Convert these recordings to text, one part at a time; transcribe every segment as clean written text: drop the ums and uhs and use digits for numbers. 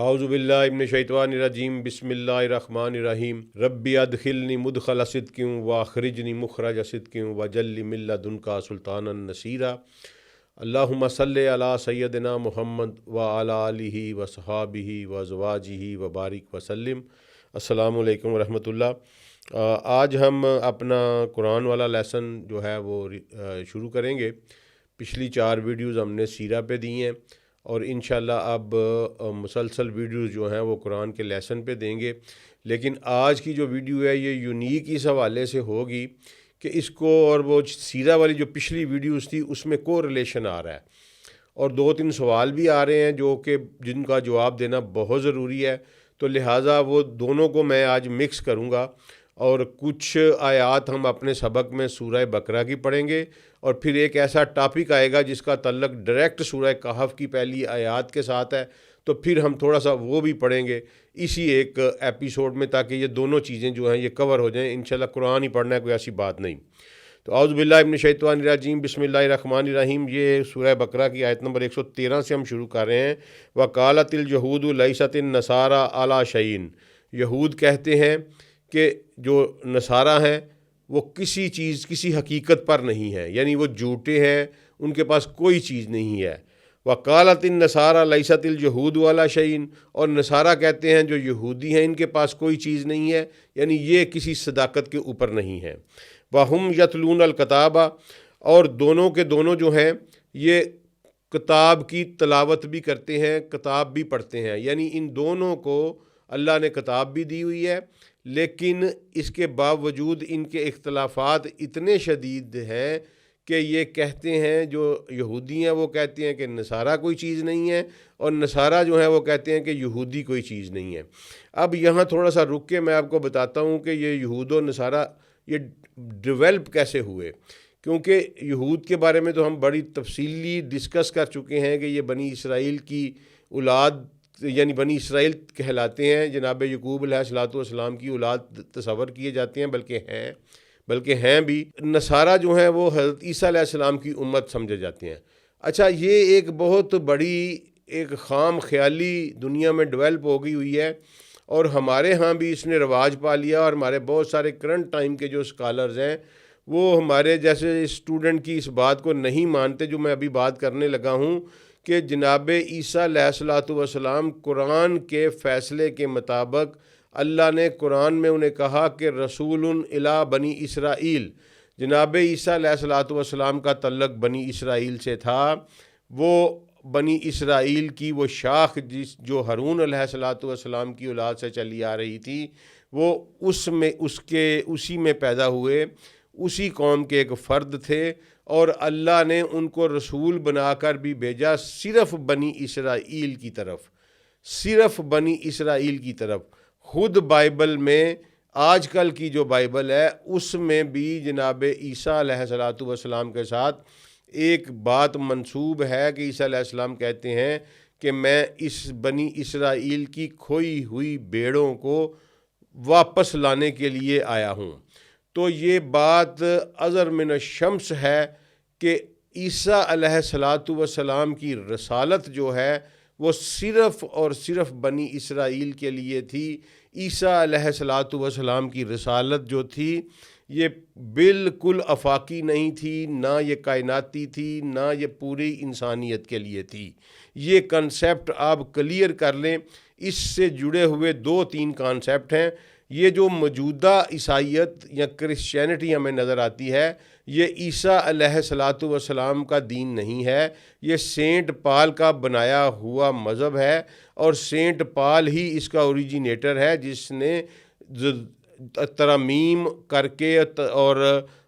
اعوذ باللہ من الشیطان الرجیم بسم اللہ الرحمن الرحیم ربی ادخلنی مدخل صدق واخرجنی مخرج صدق وجعل من لدنک سلطانا نصیرا اللہم صلی علی سیدنا محمد وعلی آلہ وصحابہ وازواجہ وبارک وسلم۔ السلام علیکم ورحمۃ اللہ۔ آج ہم اپنا قرآن والا لیسن جو ہے وہ شروع کریں گے۔ پچھلی 4 ویڈیوز ہم نے سیرہ پہ دی ہیں اور انشاءاللہ اب مسلسل ویڈیوز جو ہیں وہ قرآن کے لیسن پہ دیں گے، لیکن آج کی جو ویڈیو ہے یہ یونیک اس حوالے سے ہوگی کہ اس کو اور وہ سیرہ والی جو پچھلی ویڈیوز تھی اس میں کو ریلیشن آ رہا ہے، اور 2-3 سوال بھی آ رہے ہیں جو کہ جن کا جواب دینا بہت ضروری ہے، تو لہٰذا وہ دونوں کو میں آج مکس کروں گا، اور کچھ آیات ہم اپنے سبق میں سورہ بقرہ کی پڑھیں گے، اور پھر ایک ایسا ٹاپک آئے گا جس کا تعلق ڈائریکٹ سورہ کہف کی پہلی آیات کے ساتھ ہے، تو پھر ہم تھوڑا سا وہ بھی پڑھیں گے اسی ایک ایپیسوڈ میں، تاکہ یہ دونوں چیزیں جو ہیں یہ کور ہو جائیں۔ انشاءاللہ قرآن ہی پڑھنا ہے، کوئی ایسی بات نہیں۔ تو اعوذ باللہ من الشیطان الرجیم بسم اللہ الرحمن الرحیم، یہ سورہ بقرہ کی آیت نمبر 113 سے ہم شروع کر رہے ہیں۔ وَقَالَتِ الْيَهُودُ لَيْسَتِ النَّصَارَىٰ عَلَىٰ شَيْءٍ، یہود کہتے ہیں کہ جو نصارہ ہیں وہ کسی چیز کسی حقیقت پر نہیں ہے، یعنی وہ جھوٹے ہیں، ان کے پاس کوئی چیز نہیں ہے۔ وَقَالَتِ النَّصَارَىٰ لَيْسَتِ الْيَهُودُ عَلَىٰ شَيْءٍ، اور نصارہ کہتے ہیں جو یہودی ہیں ان کے پاس کوئی چیز نہیں ہے، یعنی یہ کسی صداقت کے اوپر نہیں ہے۔ وَهُمْ يَتْلُونَ الْكِتَابَ، اور دونوں کے دونوں جو ہیں یہ کتاب کی تلاوت بھی کرتے ہیں، کتاب بھی پڑھتے ہیں، یعنی ان دونوں کو اللہ نے کتاب بھی دی ہوئی ہے، لیکن اس کے باوجود ان کے اختلافات اتنے شدید ہیں کہ یہ کہتے ہیں، جو یہودی ہیں وہ کہتے ہیں کہ نصارہ کوئی چیز نہیں ہے، اور نصارہ جو ہیں وہ کہتے ہیں کہ یہودی کوئی چیز نہیں ہے۔ اب یہاں تھوڑا سا رک کے میں آپ کو بتاتا ہوں کہ یہ یہود و نصارہ یہ ڈیولپ کیسے ہوئے، کیونکہ یہود کے بارے میں تو ہم بڑی تفصیلی ڈسکس کر چکے ہیں کہ یہ بنی اسرائیل کی اولاد، یعنی بنی اسرائیل کہلاتے ہیں، جناب یعقوب علیہ السلام کی اولاد تصور کیے جاتے ہیں، بلکہ ہیں بھی۔ نصارہ جو ہیں وہ حضرت عیسیٰ علیہ السلام کی امت سمجھے جاتے ہیں۔ اچھا، یہ ایک بہت بڑی ایک خام خیالی دنیا میں ڈیولپ ہو گئی ہوئی ہے، اور ہمارے ہاں بھی اس نے رواج پا لیا، اور ہمارے بہت سارے کرنٹ ٹائم کے جو اسکالرز ہیں وہ ہمارے جیسے اسٹوڈنٹ کی اس بات کو نہیں مانتے جو میں ابھی بات کرنے لگا ہوں، کہ جناب عیسیٰ علیہ السلام قرآن کے فیصلے کے مطابق اللہ نے قرآن میں انہیں کہا کہ رسول الی بنی اسرائیل، جناب عیسیٰ علیہ السلام کا تعلق بنی اسرائیل سے تھا، وہ بنی اسرائیل کی وہ شاخ جو ہارون علیہ السلام کی اولاد سے چلی آ رہی تھی، وہ اسی میں پیدا ہوئے، اسی قوم کے ایک فرد تھے، اور اللہ نے ان کو رسول بنا کر بھی بھیجا صرف بنی اسرائیل کی طرف، صرف بنی اسرائیل کی طرف۔ خود بائبل میں آج کل کی جو بائبل ہے اس میں بھی جناب عیسیٰ علیہ السلام کے ساتھ ایک بات منسوب ہے کہ عیسیٰ علیہ السلام کہتے ہیں کہ میں اس بنی اسرائیل کی کھوئی ہوئی بھیڑوں کو واپس لانے کے لیے آیا ہوں۔ تو یہ بات ازر من الشمس ہے کہ عیسیٰ علیہ السلام کی رسالت جو ہے وہ صرف اور صرف بنی اسرائیل کے لیے تھی۔ عیسیٰ علیہ السلام کی رسالت جو تھی یہ بالکل آفاقی نہیں تھی، نہ یہ کائناتی تھی، نہ یہ پوری انسانیت کے لیے تھی۔ یہ کنسیپٹ آپ کلیئر کر لیں۔ اس سے جڑے ہوئے 2-3 کانسیپٹ ہیں۔ یہ جو موجودہ عیسائیت یا کرسچینٹی ہمیں نظر آتی ہے، یہ عیسیٰ علیہ السلام کا دین نہیں ہے، یہ سینٹ پال کا بنایا ہوا مذہب ہے، اور سینٹ پال ہی اس کا اوریجینیٹر ہے، جس نے ترمیم کر کے اور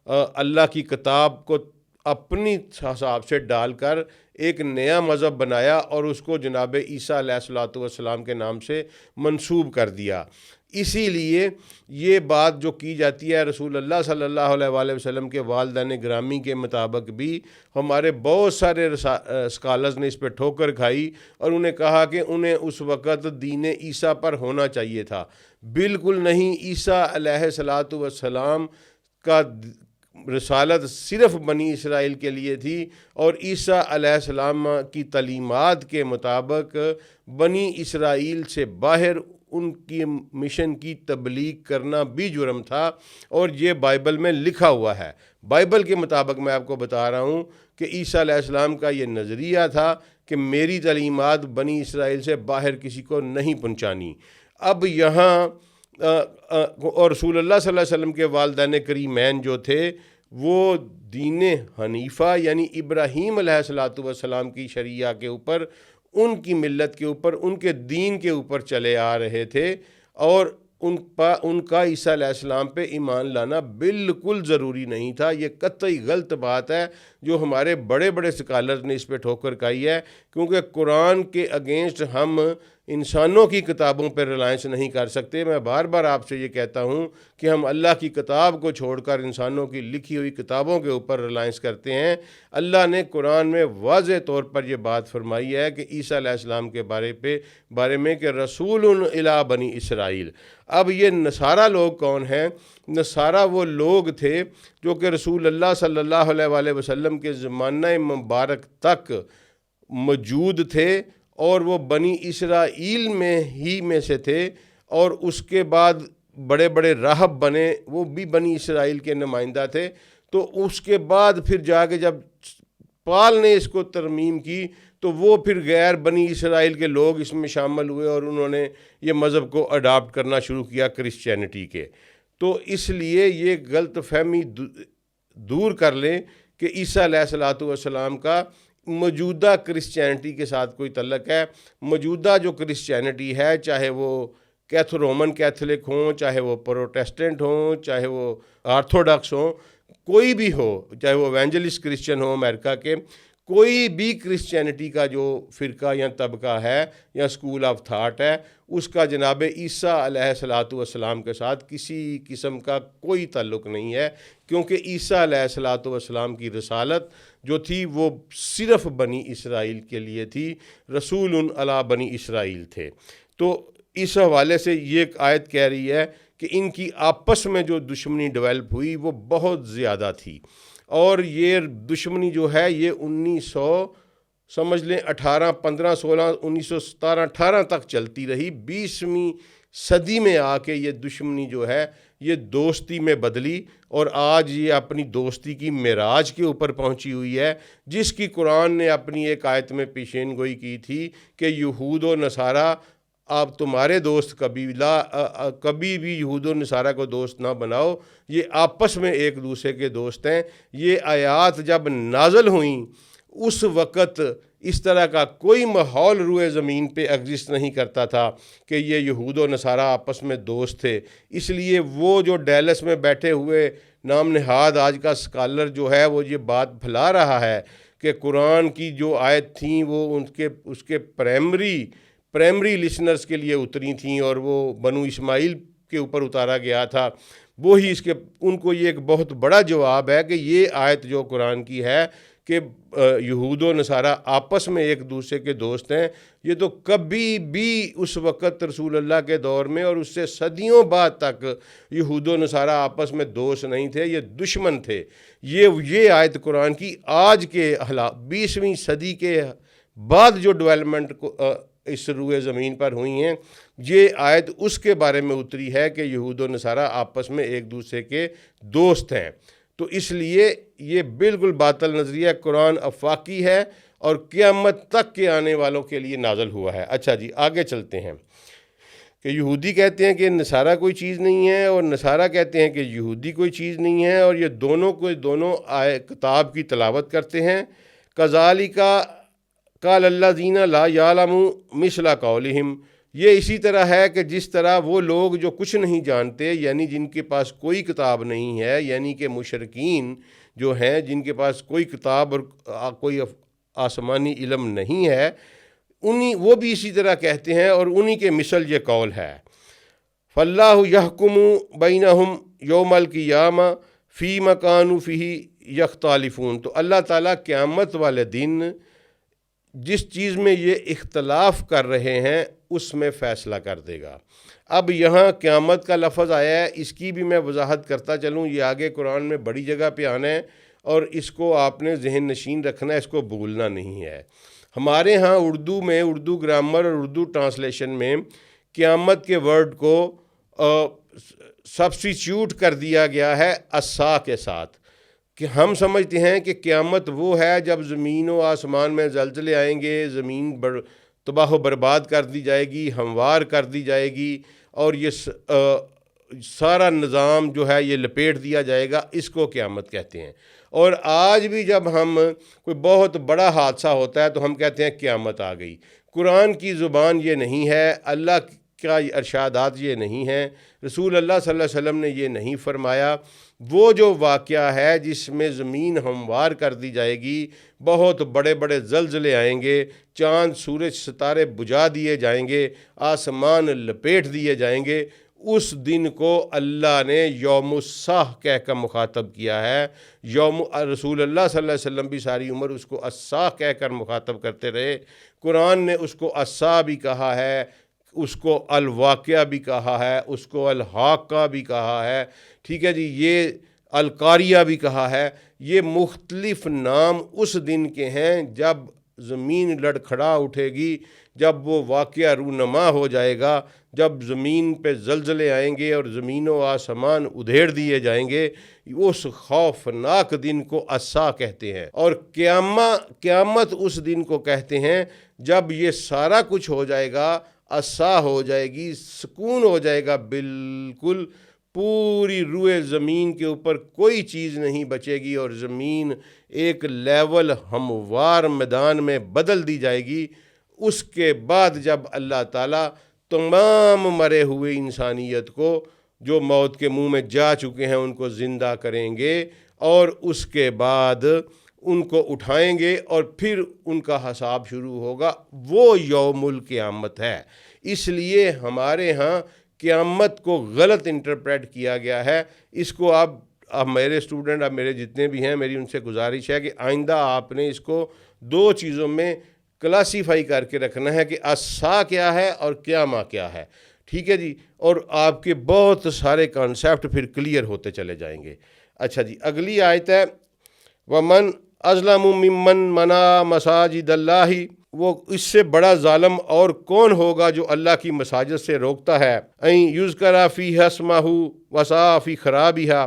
اللہ کی کتاب کو اپنی حساب سے ڈال کر ایک نیا مذہب بنایا، اور اس کو جناب عیسیٰ علیہ السلام کے نام سے منسوب کر دیا۔ اسی لیے یہ بات جو کی جاتی ہے رسول اللہ صلی اللہ علیہ وآلہ وسلم کے والدین گرامی کے مطابق بھی ہمارے بہت سارے اسکالرز نے اس پہ ٹھوکر کھائی، اور انہیں کہا کہ انہیں اس وقت دین عیسیٰ پر ہونا چاہیے تھا۔ بالکل نہیں، عیسیٰ علیہ السلام کا رسالت صرف بنی اسرائیل کے لیے تھی، اور عیسیٰ علیہ السلام کی تعلیمات کے مطابق بنی اسرائیل سے باہر ان کی مشن کی تبلیغ کرنا بھی جرم تھا، اور یہ بائبل میں لکھا ہوا ہے۔ بائبل کے مطابق میں آپ کو بتا رہا ہوں کہ عیسیٰ علیہ السلام کا یہ نظریہ تھا کہ میری تعلیمات بنی اسرائیل سے باہر کسی کو نہیں پہنچانی۔ اب یہاں اور رسول اللہ صلی اللہ علیہ وسلم کے والدین کریمین جو تھے وہ دین حنیفہ یعنی ابراہیم علیہ السلام کی شریعہ کے اوپر، ان کی ملت کے اوپر، ان کے دین کے اوپر چلے آ رہے تھے، اور ان کا عیسیٰ علیہ السلام پہ ایمان لانا بالکل ضروری نہیں تھا۔ یہ قطعی غلط بات ہے جو ہمارے بڑے بڑے سکالرز نے اس پہ ٹھوکر کھائی ہے، کیونکہ قرآن کے اگینسٹ ہم انسانوں کی کتابوں پر ریلائنس نہیں کر سکتے۔ میں بار بار آپ سے یہ کہتا ہوں کہ ہم اللہ کی کتاب کو چھوڑ کر انسانوں کی لکھی ہوئی کتابوں کے اوپر ریلائنس کرتے ہیں۔ اللہ نے قرآن میں واضح طور پر یہ بات فرمائی ہے کہ عیسیٰ علیہ السلام کے بارے میں کہ رسول الی بنی اسرائیل۔ اب یہ نصارہ لوگ کون ہیں؟ نصارہ وہ لوگ تھے جو کہ رسول اللہ صلی اللہ علیہ وآلہ وسلم کے زمانہ مبارک تک موجود تھے، اور وہ بنی اسرائیل میں سے تھے، اور اس کے بعد بڑے بڑے راہب بنے، وہ بھی بنی اسرائیل کے نمائندہ تھے۔ تو اس کے بعد پھر جا کے جب پال نے اس کو ترمیم کی تو وہ پھر غیر بنی اسرائیل کے لوگ اس میں شامل ہوئے، اور انہوں نے یہ مذہب کو اڈاپٹ کرنا شروع کیا کرسچینٹی کے۔ تو اس لیے یہ غلط فہمی دور کر لیں کہ عیسیٰ علیہ السلام کا موجودہ کرسچینٹی کے ساتھ کوئی تعلق ہے۔ موجودہ جو کرسچینٹی ہے، چاہے وہ رومن کیتھولک ہوں، چاہے وہ پروٹیسٹنٹ ہوں، چاہے وہ آرتھوڈاکس ہوں، کوئی بھی ہو، چاہے وہ ایونجلسٹ کرسچن ہو امریکہ کے، کوئی بھی کرسچینٹی کا جو فرقہ یا طبقہ ہے یا اسکول آف تھاٹ ہے، اس کا جناب عیسیٰ علیہ السلام کے ساتھ کسی قسم کا کوئی تعلق نہیں ہے، کیونکہ عیسیٰ علیہ السلام کی رسالت جو تھی وہ صرف بنی اسرائیل کے لیے تھی، رسول علی بنی اسرائیل تھے۔ تو اس حوالے سے یہ ایک آیت کہہ رہی ہے کہ ان کی آپس میں جو دشمنی ڈیولپ ہوئی وہ بہت زیادہ تھی، اور یہ دشمنی جو ہے یہ 1917 تک چلتی رہی۔ 20ویں صدی میں آ کے یہ دشمنی جو ہے یہ دوستی میں بدلی، اور آج یہ اپنی دوستی کی معراج کے اوپر پہنچی ہوئی ہے، جس کی قرآن نے اپنی ایک آیت میں پیشین گوئی کی تھی کہ یہود و نصارہ آپ تمہارے دوست کبھی بھی یہود و نصارہ کو دوست نہ بناؤ، یہ آپس میں ایک دوسرے کے دوست ہیں۔ یہ آیات جب نازل ہوئیں اس وقت اس طرح کا کوئی ماحول روئے زمین پہ ایگزسٹ نہیں کرتا تھا کہ یہ یہود و نصارہ آپس میں دوست تھے۔ اس لیے وہ جو ڈیلس میں بیٹھے ہوئے نام نہاد آج کا اسکالر جو ہے وہ یہ بات پھیلا رہا ہے کہ قرآن کی جو آیت تھیں وہ اس کے پرائمری لسنرز کے لیے اتری تھیں، اور وہ بنو اسماعیل کے اوپر اتارا گیا تھا، وہی ان کو یہ ایک بہت بڑا جواب ہے کہ یہ آیت جو قرآن کی ہے کہ یہود و نصارہ آپس میں ایک دوسرے کے دوست ہیں، یہ تو کبھی بھی اس وقت رسول اللہ کے دور میں اور اس سے صدیوں بعد تک یہود و نصارہ آپس میں دوست نہیں تھے، یہ دشمن تھے۔ یہ آیت قرآن کی آج کے 20ویں صدی کے بعد جو ڈیولپمنٹ اس روئے زمین پر ہوئی ہیں، یہ آیت اس کے بارے میں اتری ہے کہ یہود و نصارہ آپس میں ایک دوسرے کے دوست ہیں۔ تو اس لیے یہ بالکل باطل نظریہ، قرآن آفاقی ہے اور قیامت تک کے آنے والوں کے لیے نازل ہوا ہے۔ اچھا جی، آگے چلتے ہیں کہ یہودی کہتے ہیں کہ نصارہ کوئی چیز نہیں ہے، اور نصارہ کہتے ہیں کہ یہودی کوئی چیز نہیں ہے، اور یہ دونوں کتاب کی تلاوت کرتے ہیں۔ کذالک قال الذین لا یعلمون مثل قولہم، یہ اسی طرح ہے کہ جس طرح وہ لوگ جو کچھ نہیں جانتے، یعنی جن کے پاس کوئی کتاب نہیں ہے، یعنی کہ مشرکین جو ہیں جن کے پاس کوئی کتاب اور کوئی آسمانی علم نہیں ہے، وہ بھی اسی طرح کہتے ہیں، اور انہی کے مثل یہ قول ہے۔ فاللہ یحکم بینہم یوم القیامہ فیما کانوا فیہ یختلفون، تو اللہ تعالیٰ قیامت والے دن جس چیز میں یہ اختلاف کر رہے ہیں اس میں فیصلہ کر دے گا۔ اب یہاں قیامت کا لفظ آیا ہے، اس کی بھی میں وضاحت کرتا چلوں، یہ آگے قرآن میں بڑی جگہ پہ آنا ہے اور اس کو آپ نے ذہن نشین رکھنا ہے، اس کو بھولنا نہیں ہے۔ ہمارے ہاں اردو میں، اردو گرامر اور اردو ٹرانسلیشن میں قیامت کے ورڈ کو سبسٹیچیوٹ کر دیا گیا ہے عصا کے ساتھ، کہ ہم سمجھتے ہیں کہ قیامت وہ ہے جب زمین و آسمان میں زلزلے آئیں گے، زمین تباہ و برباد کر دی جائے گی، ہموار کر دی جائے گی، اور یہ سارا نظام جو ہے یہ لپیٹ دیا جائے گا، اس کو قیامت کہتے ہیں۔ اور آج بھی جب ہم کوئی بہت بڑا حادثہ ہوتا ہے تو ہم کہتے ہیں قیامت آ گئی۔ قرآن کی زبان یہ نہیں ہے، اللہ کا ارشادات یہ نہیں ہیں، رسول اللہ صلی اللہ علیہ وسلم نے یہ نہیں فرمایا۔ وہ جو واقعہ ہے جس میں زمین ہموار کر دی جائے گی، بہت بڑے بڑے زلزلے آئیں گے، چاند سورج ستارے بجھا دیے جائیں گے، آسمان لپیٹ دیے جائیں گے، اس دن کو اللہ نے یوم الصاح کہہ کر مخاطب کیا ہے۔ رسول اللہ صلی اللہ علیہ وسلم بھی ساری عمر اس کو الصاح کہہ کر مخاطب کرتے رہے۔ قرآن نے اس کو الصاح بھی کہا ہے، اس کو الواقعہ بھی کہا ہے، اس کو الحاقہ بھی کہا ہے، ٹھیک ہے جی، یہ القاریہ بھی کہا ہے۔ یہ مختلف نام اس دن کے ہیں جب زمین لڑکھڑا اٹھے گی، جب وہ واقعہ رونما ہو جائے گا، جب زمین پہ زلزلے آئیں گے اور زمین و آسمان ادھیڑ دیے جائیں گے، اس خوفناک دن کو عصا کہتے ہیں۔ اور قیامت اس دن کو کہتے ہیں جب یہ سارا کچھ ہو جائے گا، عصا ہو جائے گی، سکون ہو جائے گا، بالکل پوری روئے زمین کے اوپر کوئی چیز نہیں بچے گی اور زمین ایک لیول ہموار میدان میں بدل دی جائے گی۔ اس کے بعد جب اللہ تعالیٰ تمام مرے ہوئے انسانیت کو جو موت کے منہ میں جا چکے ہیں ان کو زندہ کریں گے، اور اس کے بعد ان کو اٹھائیں گے اور پھر ان کا حساب شروع ہوگا۔ وہ یوم القیامت ہے۔ اس لیے ہمارے ہاں قیامت کو غلط انٹرپریٹ کیا گیا ہے۔ اس کو اب میرے اسٹوڈنٹ، اب میرے جتنے بھی ہیں، میری ان سے گزارش ہے کہ آئندہ آپ نے اس کو دو چیزوں میں کلاسیفائی کر کے رکھنا ہے کہ عصا کیا ہے اور قیامہ کیا ہے، ٹھیک ہے جی، اور آپ کے بہت سارے کانسیپٹ پھر کلیئر ہوتے چلے جائیں گے۔ اچھا جی، اگلی آیت ہے وَمَنْ أَظْلَمُ مِمَّنْ مَنَعَ مَسَاجِدَ اللَّهِ، وہ اس سے بڑا ظالم اور کون ہوگا جو اللہ کی مساجد سے روکتا ہے، اَن يُذْكَرَ فِيهَا اسْمُهُ وَسَعَىٰ فِي خَرَابِهَا،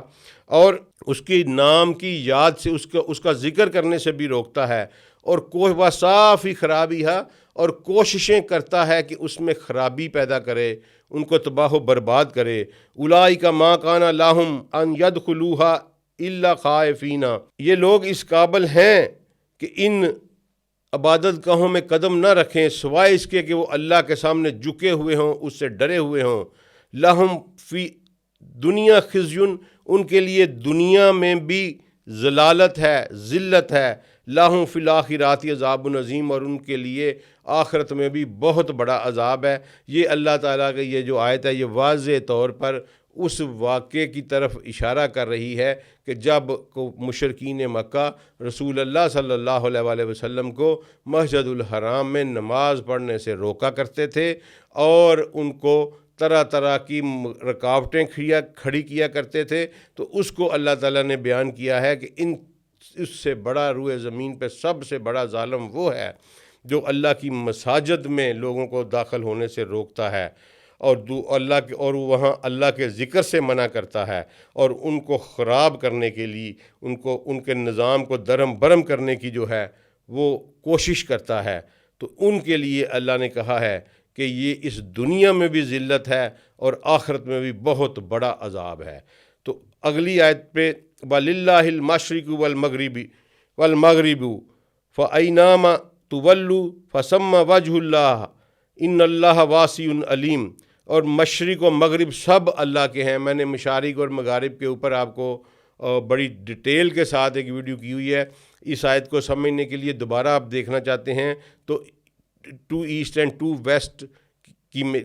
اور اس کی نام کی یاد سے اس کا ذکر کرنے سے بھی روکتا ہے، اور وَسَعَىٰ فِي خَرَابِهَا، اور کوششیں کرتا ہے کہ اس میں خرابی پیدا کرے، ان کو تباہ و برباد کرے۔ أُولَٰئِكَ مَا كَانَ لَهُمْ أَن يَدْخُلُوهَا إِلَّا خَائِفِينَ، یہ لوگ اس قابل ہیں کہ ان عبادت گاہوں میں قدم نہ رکھیں سوائے اس کے کہ وہ اللہ کے سامنے جھکے ہوئے ہوں، اس سے ڈرے ہوئے ہوں۔ لَهُمْ فی دنیا خزی، ان کے لیے دنیا میں بھی ذلالت ہے، ذلت ہے۔ لَهُمْ فِي الْآخِرَةِ عَذَابٌ عَظِيمٌ، اور ان کے لیے آخرت میں بھی بہت بڑا عذاب ہے۔ یہ اللہ تعالیٰ کی یہ جو آیت ہے یہ واضح طور پر اس واقعے کی طرف اشارہ کر رہی ہے کہ جب مشرکین مکہ رسول اللہ صلی اللہ علیہ وآلہ وسلم کو مسجد الحرام میں نماز پڑھنے سے روکا کرتے تھے اور ان کو طرح طرح کی رکاوٹیں کھڑی کیا کرتے تھے، تو اس کو اللہ تعالیٰ نے بیان کیا ہے کہ اس سے بڑا روئے زمین پہ سب سے بڑا ظالم وہ ہے جو اللہ کی مساجد میں لوگوں کو داخل ہونے سے روکتا ہے اور وہاں اللہ کے ذکر سے منع کرتا ہے، اور ان کو خراب کرنے کے لیے ان کے نظام کو درم برم کرنے کی جو ہے وہ کوشش کرتا ہے۔ تو ان کے لیے اللہ نے کہا ہے کہ یہ اس دنیا میں بھی ذلت ہے اور آخرت میں بھی بہت بڑا عذاب ہے۔ تو اگلی آیت پہ وَلِلَّهِ الْمَشْرِقُ وَالْمَغْرِبُ فَأَيْنَمَا تُوَلُّوا فَثَمَّ وَجْهُ اللَّهِ إِنَّ اللَّهَ وَاسِعٌ عَلِيمٌ، اور مشرق و مغرب سب اللہ کے ہیں۔ میں نے مشارق اور مغارب کے اوپر آپ کو بڑی ڈیٹیل کے ساتھ ایک ویڈیو کی ہوئی ہے۔ اس آیت کو سمجھنے کے لیے دوبارہ آپ دیکھنا چاہتے ہیں تو to east and to west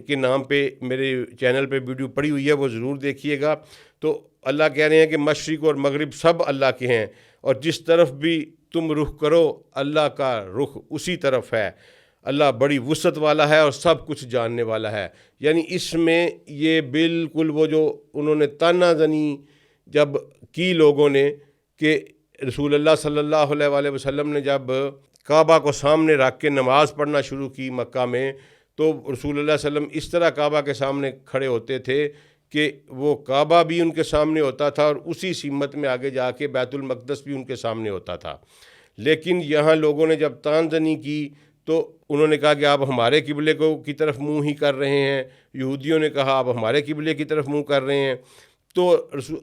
کے نام پہ میرے چینل پہ ویڈیو پڑی ہوئی ہے، وہ ضرور دیکھیے گا۔ تو اللہ کہہ رہے ہیں کہ مشرق اور مغرب سب اللہ کے ہیں، اور جس طرف بھی تم رخ کرو اللہ کا رخ اسی طرف ہے، اللہ بڑی وسعت والا ہے اور سب کچھ جاننے والا ہے۔ یعنی اس میں یہ بالکل وہ جو انہوں نے تانا زنی جب کی لوگوں نے کہ رسول اللہ صلی اللہ علیہ وآلہ وسلم نے جب کعبہ کو سامنے رکھ کے نماز پڑھنا شروع کی مکہ میں، تو رسول اللہ صلی اللہ علیہ وسلم اس طرح کعبہ کے سامنے کھڑے ہوتے تھے کہ وہ کعبہ بھی ان کے سامنے ہوتا تھا اور اسی سمت میں آگے جا کے بیت المقدس بھی ان کے سامنے ہوتا تھا۔ لیکن یہاں لوگوں نے جب تان زنی کی تو انہوں نے کہا کہ آپ ہمارے قبلے کی طرف منہ ہی کر رہے ہیں، یہودیوں نے کہا آپ ہمارے قبلے کی طرف منہ کر رہے ہیں۔ تو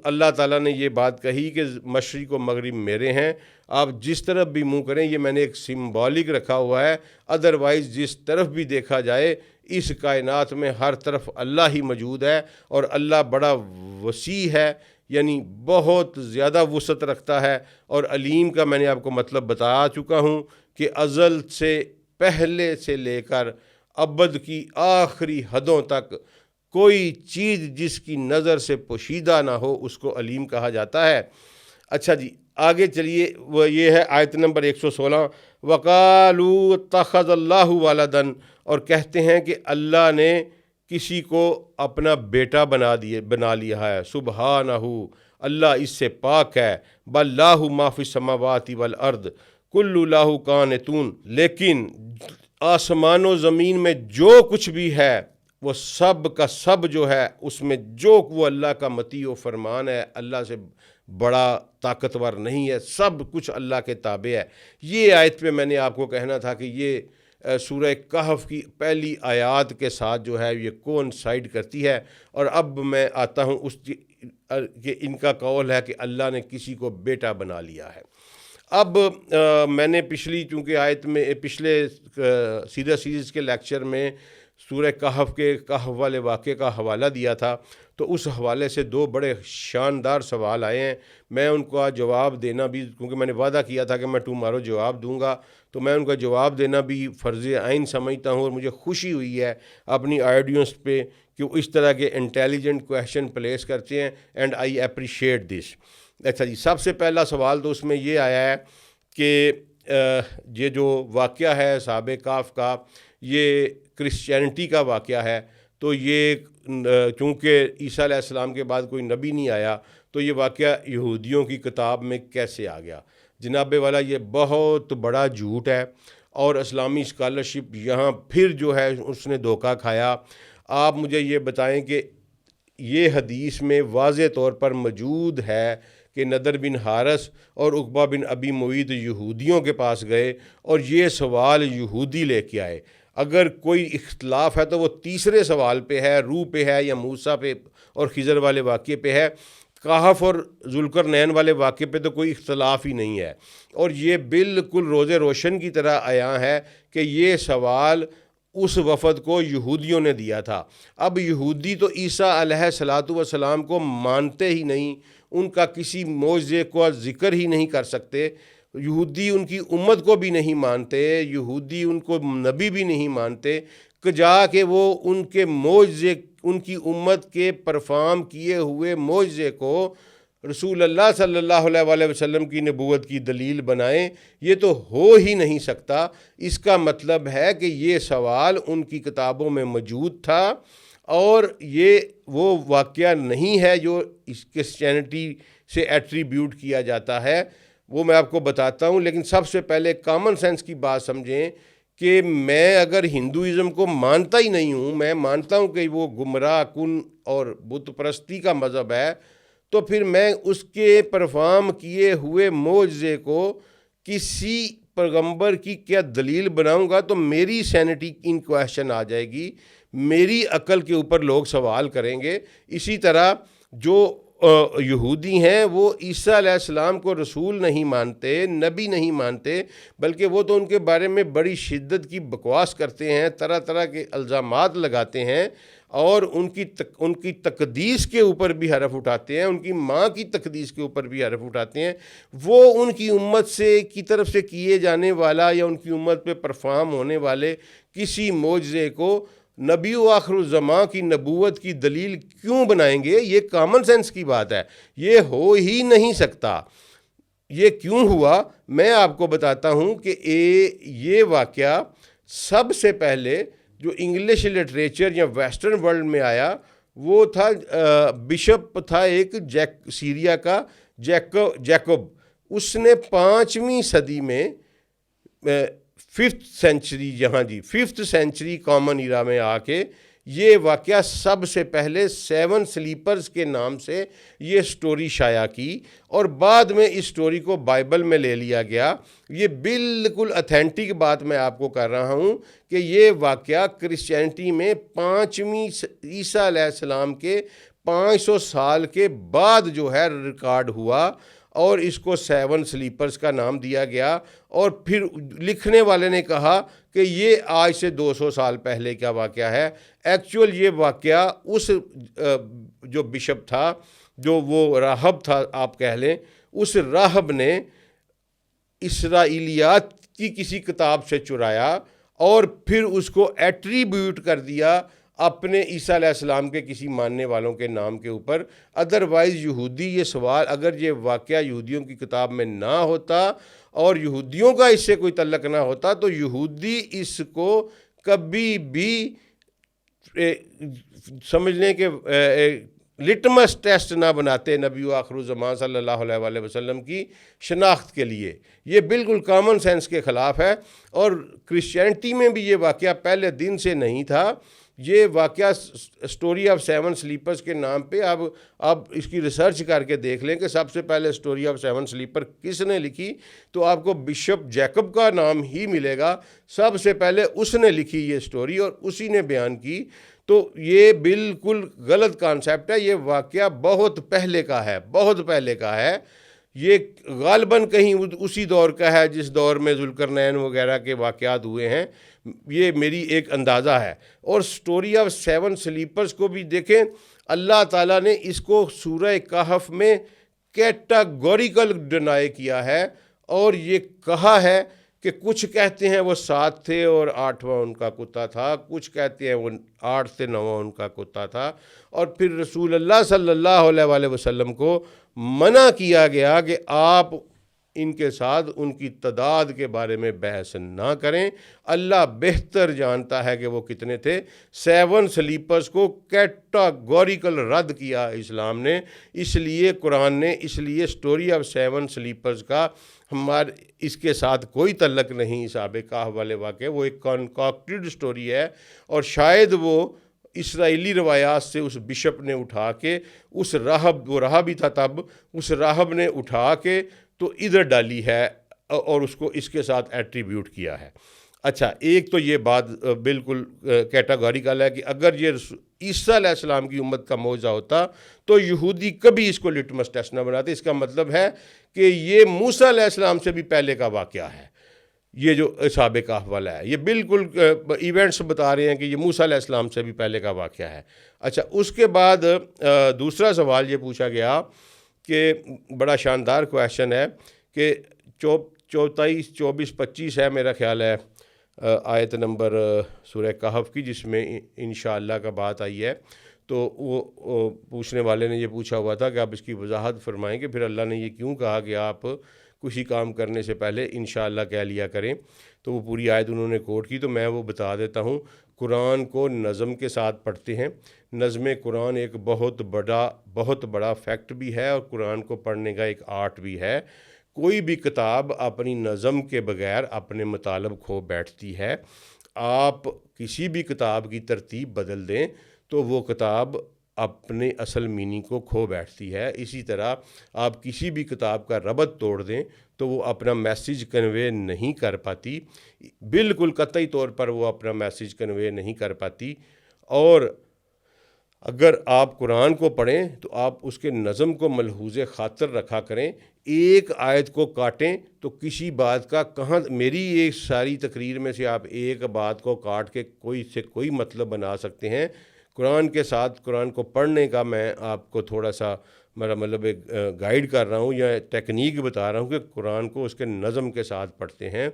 اللہ تعالیٰ نے یہ بات کہی کہ مشرق و مغرب میرے ہیں، آپ جس طرف بھی منہ کریں، یہ میں نے ایک سمبولک رکھا ہوا ہے، ادروائز جس طرف بھی دیکھا جائے اس کائنات میں ہر طرف اللہ ہی موجود ہے، اور اللہ بڑا وسیع ہے، یعنی بہت زیادہ وسعت رکھتا ہے۔ اور علیم کا میں نے آپ کو مطلب بتا چکا ہوں کہ ازل سے پہلے سے لے کر ابد کی آخری حدوں تک کوئی چیز جس کی نظر سے پوشیدہ نہ ہو اس کو علیم کہا جاتا ہے۔ اچھا جی آگے چلیے، وہ یہ ہے آیت نمبر 116، وَقَالُوا اتَّخَذَ اللَّهُ وَلَدًا، اور کہتے ہیں کہ اللہ نے کسی کو اپنا بیٹا بنا لیا ہے، سبحانہ، اللہ اس سے پاک ہے، بل لہ ما فی السماوات والارض کل لہ قانتون، لیکن آسمان و زمین میں جو کچھ بھی ہے وہ سب کا سب جو ہے اس میں جو وہ اللہ کا مطیع و فرمان ہے، اللہ سے بڑا طاقتور نہیں ہے، سب کچھ اللہ کے تابع ہے۔ یہ آیت پہ میں نے آپ کو کہنا تھا کہ یہ سورہ کہف کی پہلی آیات کے ساتھ جو ہے یہ کوئنسائیڈ کرتی ہے۔ اور اب میں آتا ہوں اس کہ ان کا قول ہے کہ اللہ نے کسی کو بیٹا بنا لیا ہے۔ اب میں نے پچھلی چونکہ آیت میں پچھلے سیدھا سیریز کے لیکچر میں سورہ کہف کے کہف والے واقعے کا حوالہ دیا تھا، تو اس حوالے سے دو بڑے شاندار سوال آئے ہیں، میں ان کا جواب دینا بھی، کیونکہ میں نے وعدہ کیا تھا کہ میں ٹمارو جواب دوں گا، تو میں ان کا جواب دینا بھی فرض عین سمجھتا ہوں، اور مجھے خوشی ہوئی ہے اپنی آڈینس پہ کہ وہ اس طرح کے انٹیلیجنٹ کویشچن پلیس کرتے ہیں، اینڈ آئی اپریشیٹ دس۔ اچھا جی، سب سے پہلا سوال تو اس میں یہ آیا ہے کہ یہ جو واقعہ ہے اصحاب کہف کا، یہ کرسچینٹی کا واقعہ ہے، تو یہ چونکہ عیسیٰ علیہ السلام کے بعد کوئی نبی نہیں آیا تو یہ واقعہ یہودیوں کی کتاب میں کیسے آ گیا؟ جناب والا یہ بہت بڑا جھوٹ ہے، اور اسلامی اسکالرشپ یہاں پھر جو ہے اس نے دھوکہ کھایا۔ آپ مجھے یہ بتائیں کہ یہ حدیث میں واضح طور پر موجود ہے کہ نضر بن حارث اور عقبہ بن ابی معیط یہودیوں کے پاس گئے اور یہ سوال یہودی لے کے آئے۔ اگر کوئی اختلاف ہے تو وہ تیسرے سوال پہ ہے، روح پہ ہے، یا موسیٰ پہ اور خضر والے واقعے پہ ہے۔ کہف اور ذوالقرنین والے واقعے پہ تو کوئی اختلاف ہی نہیں ہے، اور یہ بالکل روز روشن کی طرح عیاں ہے کہ یہ سوال اس وفد کو یہودیوں نے دیا تھا۔ اب یہودی تو عیسیٰ علیہ السلام کو مانتے ہی نہیں، ان کا کسی معجزے کو ذکر ہی نہیں کر سکتے، یہودی ان کی امت کو بھی نہیں مانتے، یہودی ان کو نبی بھی نہیں مانتے، کہ جا کے وہ ان کے معجزے، ان کی امت کے پرفارم کیے ہوئے معجزے کو رسول اللہ صلی اللہ علیہ وآلہ وسلم کی نبوت کی دلیل بنائیں۔ یہ تو ہو ہی نہیں سکتا۔ اس کا مطلب ہے کہ یہ سوال ان کی کتابوں میں موجود تھا، اور یہ وہ واقعہ نہیں ہے جو اس کرسچینٹی سے ایٹریبیوٹ کیا جاتا ہے، وہ میں آپ کو بتاتا ہوں۔ لیکن سب سے پہلے کامن سینس کی بات سمجھیں کہ میں اگر ہندوازم کو مانتا ہی نہیں ہوں، میں مانتا ہوں کہ وہ گمراہ کن اور بت پرستی کا مذہب ہے، تو پھر میں اس کے پرفارم کیے ہوئے معجزے کو کسی پیغمبر کی کیا دلیل بناؤں گا؟ تو میری سینٹی ان کویشچن آ جائے گی، میری عقل کے اوپر لوگ سوال کریں گے۔ اسی طرح جو یہودی ہیں وہ عیسیٰ علیہ السلام کو رسول نہیں مانتے، نبی نہیں مانتے، بلکہ وہ تو ان کے بارے میں بڑی شدت کی بکواس کرتے ہیں، طرح طرح کے الزامات لگاتے ہیں، اور ان کی تقدیس کے اوپر بھی حرف اٹھاتے ہیں، ان کی ماں کی تقدیس کے اوپر بھی حرف اٹھاتے ہیں۔ وہ ان کی امت سے کی طرف سے کیے جانے والا یا ان کی امت پہ پرفارم ہونے والے کسی معجزے کو نبی و آخر الزمان کی نبوت کی دلیل کیوں بنائیں گے؟ یہ کامن سینس کی بات ہے، یہ ہو ہی نہیں سکتا۔ یہ کیوں ہوا میں آپ کو بتاتا ہوں کہ یہ واقعہ سب سے پہلے جو انگلش لٹریچر یا ویسٹرن ورلڈ میں آیا وہ تھا بشپ تھا ایک سیریا کا جیکب. اس نے 5ویں صدی میں 5th century fifth century common era میں آ کے یہ واقعہ سب سے پہلے 7 سلیپرز کے نام سے یہ سٹوری شائع کی اور بعد میں اس سٹوری کو بائبل میں لے لیا گیا. یہ بالکل اتھینٹک بات میں آپ کو کر رہا ہوں کہ یہ واقعہ کرسچینٹی میں 5ویں عیسیٰ علیہ السلام کے 500 سال کے بعد جو ہے ریکارڈ ہوا اور اس کو 7 سلیپرز کا نام دیا گیا. اور پھر لکھنے والے نے کہا کہ یہ آج سے 200 سال پہلے کا واقعہ ہے. ایکچول یہ واقعہ اس جو بشپ تھا جو وہ راہب تھا آپ کہہ لیں, اس راہب نے اسرائیلیات کی کسی کتاب سے چرایا اور پھر اس کو ایٹریبیوٹ کر دیا اپنے عیسیٰ علیہ السلام کے کسی ماننے والوں کے نام کے اوپر. ادروائز یہودی یہ سوال, اگر یہ واقعہ یہودیوں کی کتاب میں نہ ہوتا اور یہودیوں کا اس سے کوئی تعلق نہ ہوتا تو یہودی اس کو کبھی بھی سمجھ لیں کہ لٹمس ٹیسٹ نہ بناتے نبی و آخر الزمان صلی اللہ علیہ وآلہ وسلم کی شناخت کے لیے. یہ بالکل کامن سینس کے خلاف ہے. اور کرسچینٹی میں بھی یہ واقعہ پہلے دن سے نہیں تھا. یہ واقعہ سٹوری آف 7 سلیپرز کے نام پہ آپ اس کی ریسرچ کر کے دیکھ لیں کہ سب سے پہلے سٹوری آف 7 سلیپر کس نے لکھی تو آپ کو بشپ جیکب کا نام ہی ملے گا. سب سے پہلے اس نے لکھی یہ سٹوری اور اسی نے بیان کی. تو یہ بالکل غلط کانسیپٹ ہے. یہ واقعہ بہت پہلے کا ہے. یہ غالباً کہیں اسی دور کا ہے جس دور میں ذوالقرنین وغیرہ کے واقعات ہوئے ہیں. یہ میری ایک اندازہ ہے. اور سٹوری آف 7 سلیپرز کو بھی دیکھیں, اللہ تعالیٰ نے اس کو سورہ کہف میں کیٹاگوریکل ڈینائی کیا ہے اور یہ کہا ہے کہ کچھ کہتے ہیں وہ 7 تھے اور 8واں ان کا کتا تھا, کچھ کہتے ہیں وہ 8 سے 9واں ان کا کتا تھا. اور پھر رسول اللہ صلی اللہ علیہ وآلہ وسلم کو منع کیا گیا کہ آپ ان کے ساتھ ان کی تعداد کے بارے میں بحث نہ کریں. اللہ بہتر جانتا ہے کہ وہ کتنے تھے. 7 سلیپرز کو کیٹاگوریکل رد کیا اسلام نے. اس لیے قرآن نے, اس لیے سٹوری آف 7 سلیپرز کا اس کے ساتھ کوئی تعلق نہیں. صحابہ کہف والے واقعے وہ ایک کنکاکٹڈ سٹوری ہے اور شاید وہ اسرائیلی روایات سے اس بشپ نے اٹھا کے اس راہب, وہ راہب ہی تھا تب, اس راہب نے اٹھا کے تو ادھر ڈالی ہے اور اس کو اس کے ساتھ ایٹریبیوٹ کیا ہے. اچھا, ایک تو یہ بات بالکل کیٹاگوریکل ہے کہ اگر یہ عیسیٰ علیہ السلام کی امت کا معجزہ ہوتا تو یہودی کبھی اس کو لٹمس ٹیسٹ نہ بناتے. اس کا مطلب ہے کہ یہ موسیٰ علیہ السلام سے بھی پہلے کا واقعہ ہے. یہ جو اصحاب کہف والا ہے یہ بالکل ایونٹس بتا رہے ہیں کہ یہ موسیٰ علیہ السلام سے بھی پہلے کا واقعہ ہے. اچھا, اس کے بعد دوسرا سوال یہ پوچھا گیا کہ بڑا شاندار کویشچن ہے کہ 24, 24, 25 ہے میرا خیال ہے آیت نمبر سورہ کہف کی جس میں انشاءاللہ کا بات آئی ہے. تو وہ پوچھنے والے نے یہ پوچھا ہوا تھا کہ آپ اس کی وضاحت فرمائیں کہ پھر اللہ نے یہ کیوں کہا کہ آپ کسی کام کرنے سے پہلے انشاءاللہ کہہ لیا کریں. تو وہ پوری آیت انہوں نے کوٹ کی, تو میں وہ بتا دیتا ہوں. قرآن کو نظم کے ساتھ پڑھتے ہیں. نظم قرآن ایک بہت بڑا فیکٹ بھی ہے اور قرآن کو پڑھنے کا ایک آرٹ بھی ہے. کوئی بھی کتاب اپنی نظم کے بغیر اپنے مطالب کھو بیٹھتی ہے. آپ کسی بھی کتاب کی ترتیب بدل دیں تو وہ کتاب اپنے اصل میننگ کو کھو بیٹھتی ہے. اسی طرح آپ کسی بھی کتاب کا ربط توڑ دیں تو وہ اپنا میسیج کنوے نہیں کر پاتی. بالکل قطعی طور پر وہ اپنا میسیج کنوے نہیں کر پاتی. اور اگر آپ قرآن کو پڑھیں تو آپ اس کے نظم کو ملحوظ خاطر رکھا کریں. ایک آیت کو کاٹیں تو کسی بات کا کہاں, میری ایک ساری تقریر میں سے آپ ایک بات کو کاٹ کے کوئی مطلب بنا سکتے ہیں. قرآن کے ساتھ قرآن کو پڑھنے کا میں آپ کو تھوڑا سا میرا مطلب ایک گائیڈ کر رہا ہوں یا ٹیکنیک بتا رہا ہوں کہ قرآن کو اس کے نظم کے ساتھ پڑھتے ہیں۔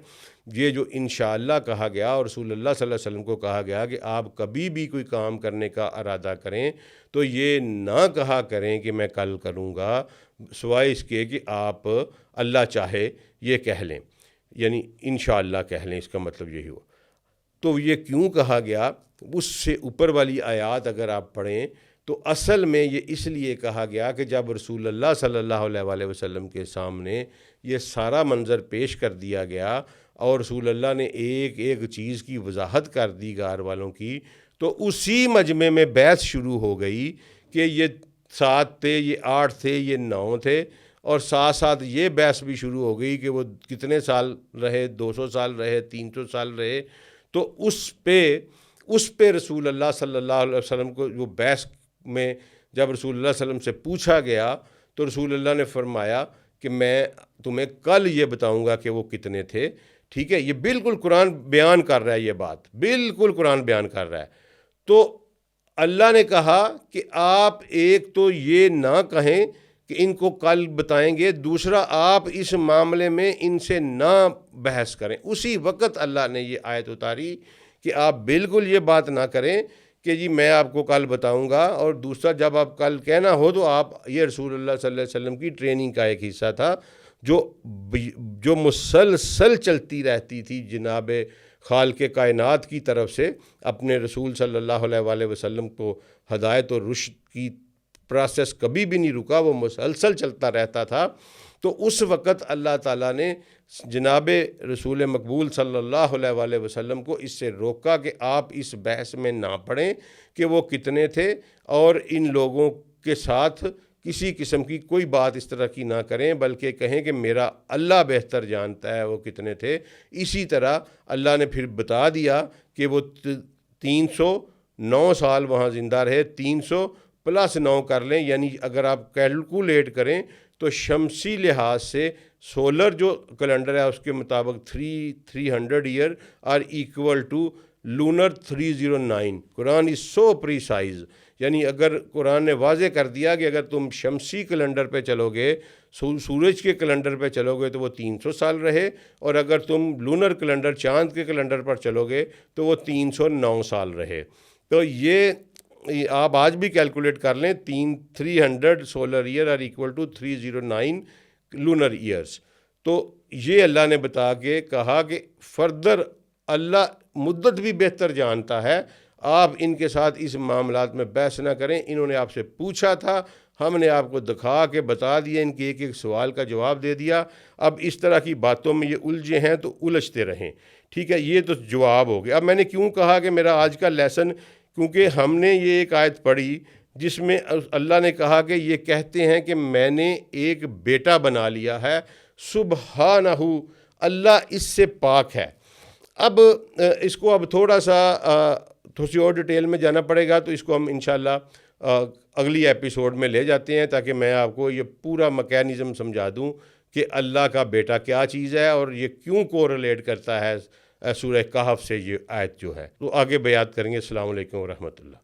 یہ جو انشاءاللہ کہا گیا اور رسول اللہ صلی اللہ علیہ وسلم کو کہا گیا کہ آپ کبھی بھی کوئی کام کرنے کا ارادہ کریں تو یہ نہ کہا کریں کہ میں کل کروں گا، سوائے اس کے کہ آپ اللہ چاہے یہ کہہ لیں، یعنی انشاءاللہ کہہ لیں، اس کا مطلب یہی ہوا۔ تو یہ کیوں کہا گیا؟ اس سے اوپر والی آیات اگر آپ پڑھیں تو اصل میں یہ اس لیے کہا گیا کہ جب رسول اللہ صلی اللہ علیہ وآلہ وسلم کے سامنے یہ سارا منظر پیش کر دیا گیا اور رسول اللہ نے ایک ایک چیز کی وضاحت کر دی غار والوں کی، تو اسی مجمع میں بحث شروع ہو گئی کہ یہ 7 تھے، یہ 8 تھے، یہ 9 تھے، اور ساتھ ساتھ یہ بحث بھی شروع ہو گئی کہ وہ کتنے سال رہے، 200 سال رہے، 300 سال رہے۔ تو اس پہ رسول اللہ صلی اللہ علیہ وسلم کو جو بحث میں جب رسول اللہ صلی اللہ علیہ وسلم سے پوچھا گیا تو رسول اللہ نے فرمایا کہ میں تمہیں کل یہ بتاؤں گا کہ وہ کتنے تھے۔ ٹھیک ہے، یہ بالکل قرآن بیان کر رہا ہے، یہ بات بالکل قرآن بیان کر رہا ہے۔ تو اللہ نے کہا کہ آپ ایک تو یہ نہ کہیں کہ ان کو کل بتائیں گے، دوسرا آپ اس معاملے میں ان سے نہ بحث کریں۔ اسی وقت اللہ نے یہ آیت اتاری کہ آپ بالکل یہ بات نہ کریں کہ جی میں آپ کو کل بتاؤں گا، اور دوسرا جب آپ کل کہنا ہو تو آپ، یہ رسول اللہ صلی اللہ علیہ وسلم کی ٹریننگ کا ایک حصہ تھا جو مسلسل چلتی رہتی تھی جناب خالق کائنات کی طرف سے اپنے رسول صلی اللہ علیہ وآلہ وسلم کو ہدایت اور رشد کی پروسیس کبھی بھی نہیں رکا، وہ مسلسل چلتا رہتا تھا۔ تو اس وقت اللہ تعالیٰ نے جناب رسول مقبول صلی اللہ علیہ وآلہ وسلم کو اس سے روکا کہ آپ اس بحث میں نہ پڑیں کہ وہ کتنے تھے، اور ان لوگوں کے ساتھ کسی قسم کی کوئی بات اس طرح کی نہ کریں، بلکہ کہیں کہ میرا اللہ بہتر جانتا ہے وہ کتنے تھے۔ اسی طرح اللہ نے پھر بتا دیا کہ وہ 309 سال وہاں زندہ رہے، 300 + 9 کر لیں، یعنی اگر آپ کیلکولیٹ کریں تو شمسی لحاظ سے سولر جو کیلنڈر ہے اس کے مطابق 300 year are equal to lunar 309۔ Quran is so precise, یعنی اگر قرآن نے واضح کر دیا کہ اگر تم شمسی کیلنڈر پہ چلو گے، سورج کے کیلنڈر پہ چلو گے تو وہ 300 سال رہے، اور اگر تم لونر کیلنڈر چاند کے کیلنڈر پر چلو گے تو وہ 309 سال رہے۔ تو یہ آپ آج بھی کیلکولیٹ کر لیں، 300 solar year are equal to 309 lunar years. تو یہ اللہ نے بتا کے کہا کہ فردر اللہ مدت بھی بہتر جانتا ہے، آپ ان کے ساتھ اس معاملات میں بحث نہ کریں۔ انہوں نے آپ سے پوچھا تھا، ہم نے آپ کو دکھا کے بتا دیا، ان کے ایک ایک سوال کا جواب دے دیا۔ اب اس طرح کی باتوں میں یہ الجھے ہیں تو الجھتے رہیں۔ ٹھیک ہے، یہ تو جواب ہو گیا۔ اب میں نے کیوں کہا کہ میرا آج کا لیسن، کیونکہ ہم نے یہ ایک آیت پڑھی جس میں اللہ نے کہا کہ یہ کہتے ہیں کہ میں نے ایک بیٹا بنا لیا ہے، سبحانہ، اللہ اس سے پاک ہے۔ اب اس کو اب تھوڑا سا تھوڑی اور ڈیٹیل میں جانا پڑے گا، تو اس کو ہم انشاءاللہ اگلی ایپیسوڈ میں لے جاتے ہیں، تاکہ میں آپ کو یہ پورا میکینزم سمجھا دوں کہ اللہ کا بیٹا کیا چیز ہے اور یہ کیوں کوریلیٹ کرتا ہے سورہ کہف سے یہ آیت جو ہے۔ تو آگے بیات کریں گے۔ السلام علیکم ورحمۃ اللہ۔